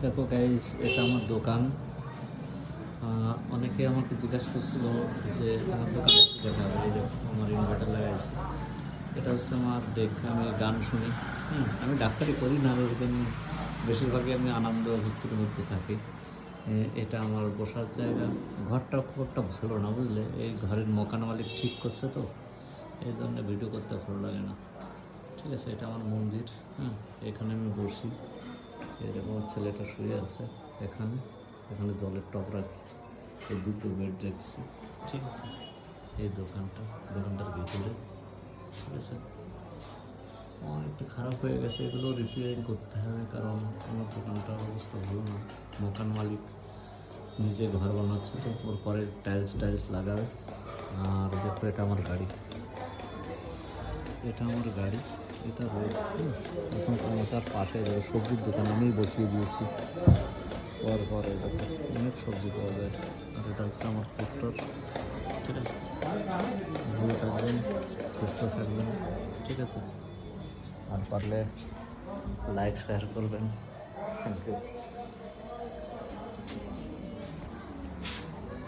দেখো গাইজ, এটা আমার দোকান। অনেকে আমাকে জিজ্ঞাসা করছিল যে তোমার দোকানে কী দেখাবে। এই দেখো আমার ইনভার্টার লাগাইছি। এটা হচ্ছে আমার ডেক। আমি গান শুনি। আমি ডাক্তারি করি না, লেকিন বেশিরভাগই আমি আনন্দ ভুক্তির মধ্যে থাকি। এটা আমার বসার জায়গা। ঘরটা খুব একটা ভালো না, বুঝলে। এই ঘরের মকান মালিক ঠিক করছে তো, এই জন্য ভিডিও করতে ভালো লাগে না। ঠিক আছে, এটা আমার মন্দির। এখানে আমি বসি। এরকম ছেলেটা শুয়ে আছে এখানে। এখানে জলের টব রাখি। এই দুটো বেড রেখেছি। ঠিক আছে, এই দোকানটার ভিতরে। ঠিক আছে, অনেকটা খারাপ হয়ে গেছে, এগুলো রিপেয়ারিং করতে হবে, কারণ আমার দোকানটার অবস্থা ভালো না। মকান মালিক নিজে ঘর বানাচ্ছে তো, ওর পরে টাইলস লাগাবে। আর দেখো, এটা আমার গাড়ি। এটা রোড। এখন পৌঁছার পাশে দেখো সবজির দোকান আমি বসিয়ে দিয়েছি। পরে দেখো অনেক সবজি পাওয়া যায়। আর এটা হচ্ছে আমার পোস্টার। ঠিক আছে, ভালো থাকবেন, সুস্থ থাকবেন। ঠিক আছে, আর পারলে লাইক শেয়ার করবেন। Thank you.